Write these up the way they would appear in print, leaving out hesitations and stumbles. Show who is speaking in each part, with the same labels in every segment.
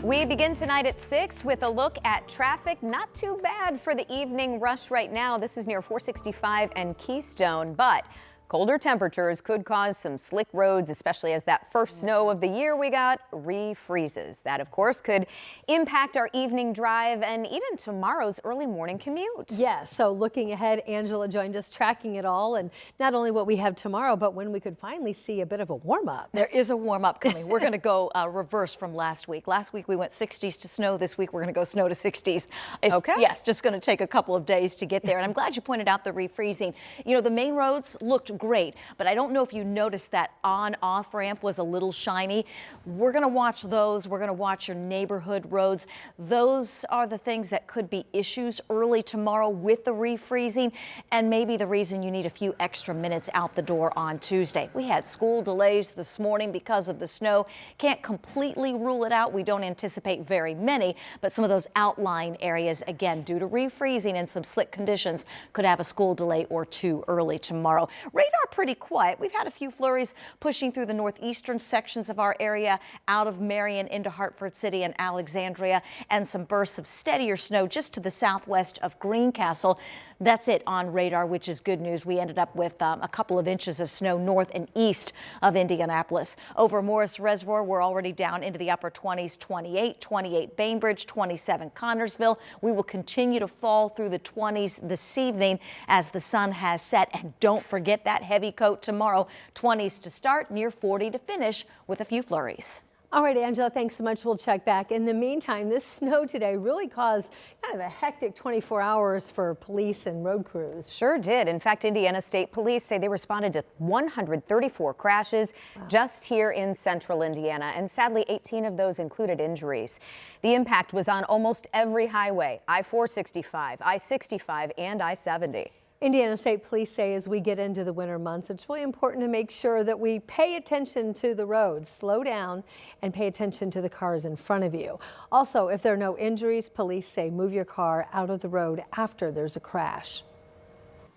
Speaker 1: We begin tonight at 6 with a look at traffic. Not too bad for the evening rush right now. This is near 465 and Keystone, but colder temperatures could cause some slick roads, especially as that first snow of the year we got refreezes. That, of course, could impact our evening drive and even tomorrow's early morning commute.
Speaker 2: Yeah, so looking ahead, Angela joined us tracking it all, and not only what we have tomorrow, but when we could finally see a bit of a warm up.
Speaker 3: There is a warm up coming. We're going to go reverse from last week. Last week we went 60s to snow. This week we're going to go snow to 60s.
Speaker 1: Okay.
Speaker 3: Yes, just going to take a couple of days to get there. And I'm glad you pointed out the refreezing. You know, the main roads looked great, but I don't know if you noticed that on-off ramp was a little shiny. We're going to watch those. We're going to watch your neighborhood roads. Those are the things that could be issues early tomorrow with the refreezing, and maybe the reason you need a few extra minutes out the door on Tuesday. We had school delays this morning because of the snow. Can't completely rule it out. We don't anticipate very many, but some of those outlying areas, again, due to refreezing and some slick conditions, could have a school delay or two early tomorrow. Radar pretty quiet. We've had a few flurries pushing through the northeastern sections of our area, out of Marion into Hartford City and Alexandria, and some bursts of steadier snow just to the southwest of Greencastle. That's it on radar, which is good news. We ended up with a couple of inches of snow north and east of Indianapolis. Over Morris Reservoir, we're already down into the upper 20s, 28 Bainbridge, 27 Connorsville. We will continue to fall through the 20s this evening as the sun has set. And don't forget that heavy coat tomorrow. 20s to start, near 40 to finish with a few flurries.
Speaker 2: All right, Angela, thanks so much. We'll check back. In the meantime, this snow today really caused kind of a hectic 24 hours for police and road crews.
Speaker 1: Sure did. In fact, Indiana State Police say they responded to 134 crashes just here in central Indiana, and sadly 18 of those included injuries. The impact was on almost every highway: I-465, I-65, and I-70.
Speaker 2: Indiana State Police say as we get into the winter months, it's really important to make sure that we pay attention to the roads, slow down, and pay attention to the cars in front of you. Also, if there are no injuries, police say move your car out of the road after there's a crash.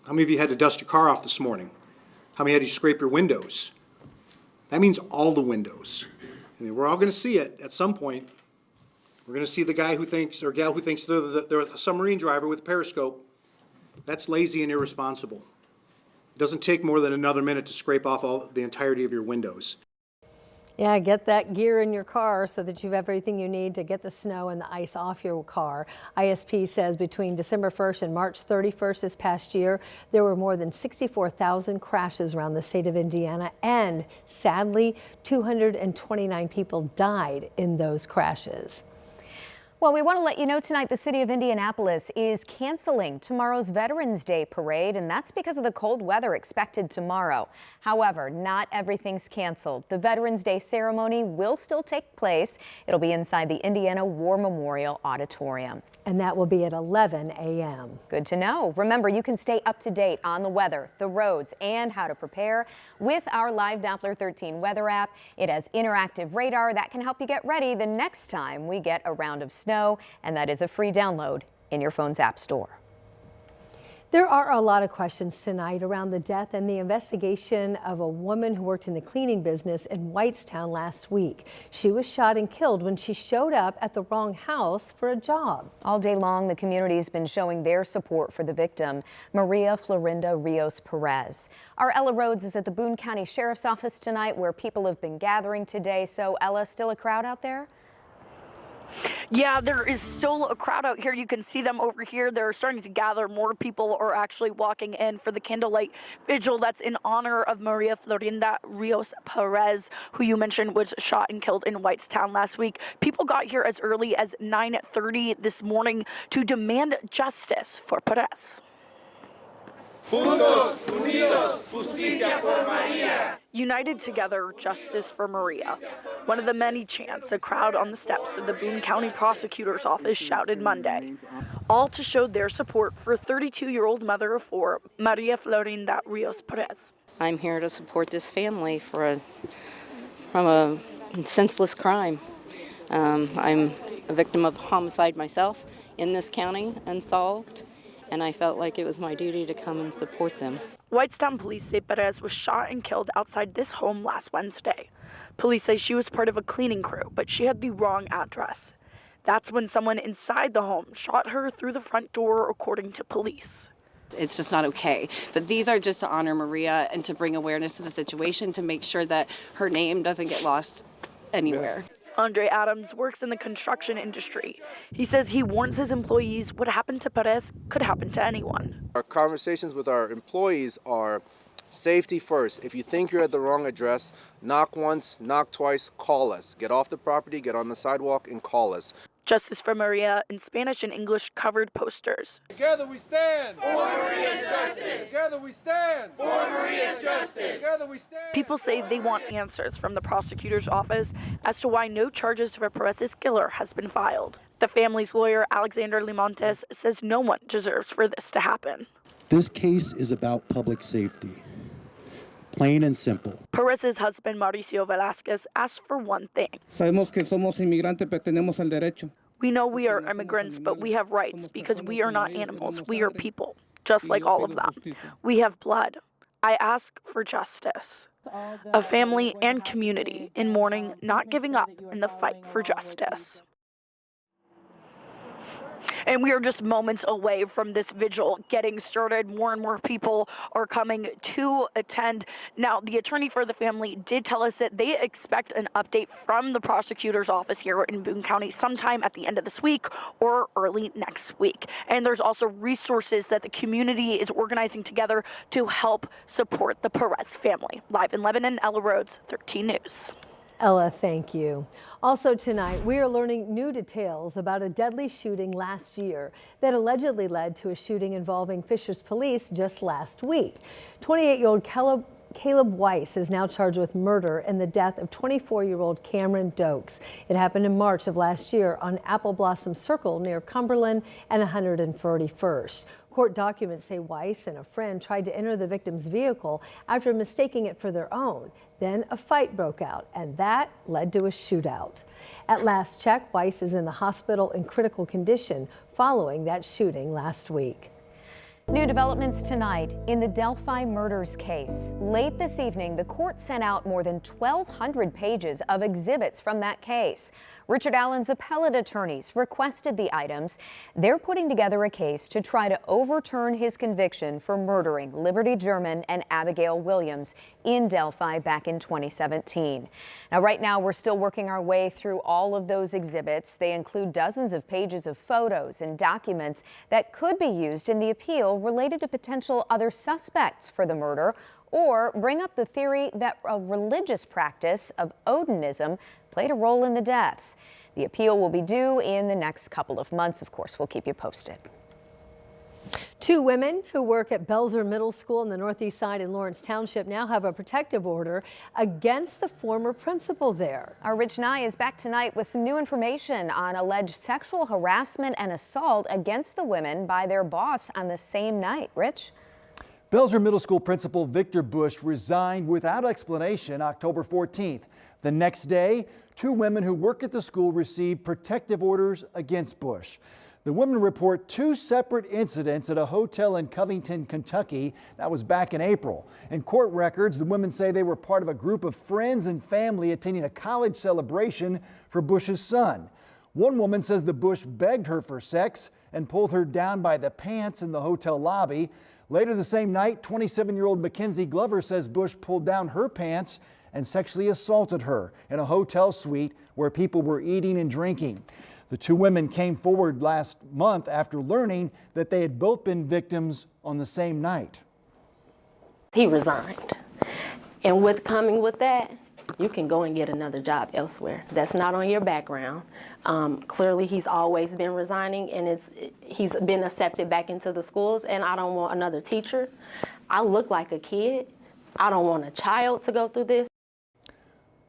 Speaker 4: How many of you had to dust your car off this morning? How many had to scrape your windows? That means all the windows. I mean, we're all going to see it at some point. We're going to see the guy who thinks, or gal who thinks they're a submarine driver with a periscope. That's lazy and irresponsible. It doesn't take more than another minute to scrape off the entirety of your windows.
Speaker 2: Yeah, get that gear in your car so that you have everything you need to get the snow and the ice off your car. ISP says between December 1st and March 31st this past year, there were more than 64,000 crashes around the state of Indiana, and sadly, 229 people died in those crashes.
Speaker 1: Well, we want to let you know tonight the city of Indianapolis is canceling tomorrow's Veterans Day parade, and that's because of the cold weather expected tomorrow. However, not everything's canceled. The Veterans Day ceremony will still take place. It'll be inside the Indiana War Memorial Auditorium.
Speaker 2: And that will be at 11 a.m.
Speaker 1: Good to know. Remember, you can stay up to date on the weather, the roads, and how to prepare with our live Doppler 13 weather app. It has interactive radar that can help you get ready the next time we get a round of snow, and that is a free download in your phone's app store.
Speaker 2: There are a lot of questions tonight around the death and the investigation of a woman who worked in the cleaning business in Whitestown last week. She was shot and killed when she showed up at the wrong house for a job.
Speaker 1: All day long, the community's been showing their support for the victim, Maria Perez. Our Ella Rhodes is at the Boone County Sheriff's Office tonight, where people have been gathering today. So, Ella, still a crowd out there?
Speaker 5: Yeah, there is still a crowd out here. You can see them over here. They're starting to gather. More people are actually walking in for the candlelight vigil that's in honor of Maria Perez, who you mentioned was shot and killed in Whitestown last week. People got here as early as 9:30 this morning to demand justice for Perez. Juntos, unidos, justicia por María. United together, justice for Maria. One of the many chants a crowd on the steps of the Boone County Prosecutor's Office shouted Monday, all to show their support for 32-year-old mother of four, Maria Perez.
Speaker 6: I'm here to support this family from a senseless crime. I'm a victim of homicide myself in this county, unsolved, and I felt like it was my duty to come and support them.
Speaker 5: Whitestown police say Perez was shot and killed outside this home last Wednesday. Police say she was part of a cleaning crew, but she had the wrong address. That's when someone inside the home shot her through the front door, according to police.
Speaker 7: It's just not okay. But these are just to honor Maria and to bring awareness to the situation, to make sure that her name doesn't get lost anywhere.
Speaker 5: Andre Adams works in the construction industry. He says he warns his employees what happened to Perez could happen to anyone.
Speaker 8: Our conversations with our employees are safety first. If you think you're at the wrong address, knock once, knock twice, call us. Get off the property, get on the sidewalk, and call us.
Speaker 5: Justice for Maria in Spanish and English covered posters.
Speaker 9: Together we stand for Maria's justice. Together we stand for Maria's justice. Together we stand.
Speaker 5: People say they want answers from the prosecutor's office as to why no charges for Perez's killer has been filed. The family's lawyer, Alexander Limontes, says no one deserves for this to happen.
Speaker 10: This case is about public safety. Plain and simple.
Speaker 5: Perez's husband, Mauricio Velasquez, asked for one thing.
Speaker 11: Sabemos que somos inmigrantes, pero tenemos el derecho.
Speaker 5: We know we are immigrants, but we have rights because we are not animals. We are people, just like all of them. We have blood. I ask for justice. A family and community in mourning, not giving up in the fight for justice. And we are just moments away from this vigil getting started. More and more people are coming to attend. Now, the attorney for the family did tell us that they expect an update from the prosecutor's office here in Boone County sometime at the end of this week or early next week. And there's also resources that the community is organizing together to help support the Perez family. Live in Lebanon, Ella Rhodes, 13 News.
Speaker 2: Ella, thank you. Also tonight, we are learning new details about a deadly shooting last year that allegedly led to a shooting involving Fishers police just last week. 28-year-old Caleb Weiss is now charged with murder in the death of 24-year-old Cameron Dokes. It happened in March of last year on Apple Blossom Circle near Cumberland and 141st. Court documents say Weiss and a friend tried to enter the victim's vehicle after mistaking it for their own. Then a fight broke out, and that led to a shootout. At last check, Weiss is in the hospital in critical condition following that shooting last week.
Speaker 1: New developments tonight in the Delphi murders case. Late this evening, the court sent out more than 1,200 pages of exhibits from that case. Richard Allen's appellate attorneys requested the items. They're putting together a case to try to overturn his conviction for murdering Liberty German and Abigail Williams in Delphi back in 2017. Now, right now, we're still working our way through all of those exhibits. They include dozens of pages of photos and documents that could be used in the appeal related to potential other suspects for the murder, or bring up the theory that a religious practice of Odinism played a role in the deaths. The appeal will be due in the next couple of months. Of course, we'll keep you posted.
Speaker 2: Two women who work at Belzer Middle School in the Northeast Side in Lawrence Township now have a protective order against the former principal there.
Speaker 1: Our Rich Nye is back tonight with some new information on alleged sexual harassment and assault against the women by their boss on the same night. Rich?
Speaker 12: Belzer Middle School Principal Victor Bush resigned without explanation October 14th. The next day, two women who work at the school received protective orders against Bush. The women report two separate incidents at a hotel in Covington, Kentucky. That was back in April. In court records, the women say they were part of a group of friends and family attending a college celebration for Bush's son. One woman says the Bush begged her for sex and pulled her down by the pants in the hotel lobby. Later the same night, 27-year-old Mackenzie Glover says Bush pulled down her pants and sexually assaulted her in a hotel suite where people were eating and drinking. The two women came forward last month after learning that they had both been victims on the same night.
Speaker 13: He resigned. And coming with that, you can go and get another job elsewhere. That's not on your background. Clearly, he's always been resigning, and he's been accepted back into the schools, and I don't want another teacher. I look like a kid. I don't want a child to go through this.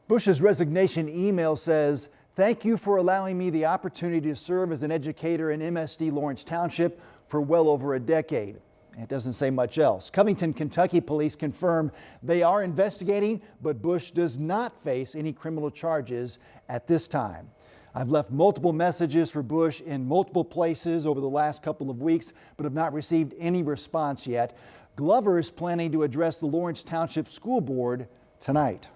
Speaker 12: Bush's resignation email says, "Thank you for allowing me the opportunity to serve as an educator in MSD Lawrence Township for well over a decade." It doesn't say much else. Covington, Kentucky police confirm they are investigating, but Bush does not face any criminal charges at this time. I've left multiple messages for Bush in multiple places over the last couple of weeks, but have not received any response yet. Glover is planning to address the Lawrence Township School Board tonight.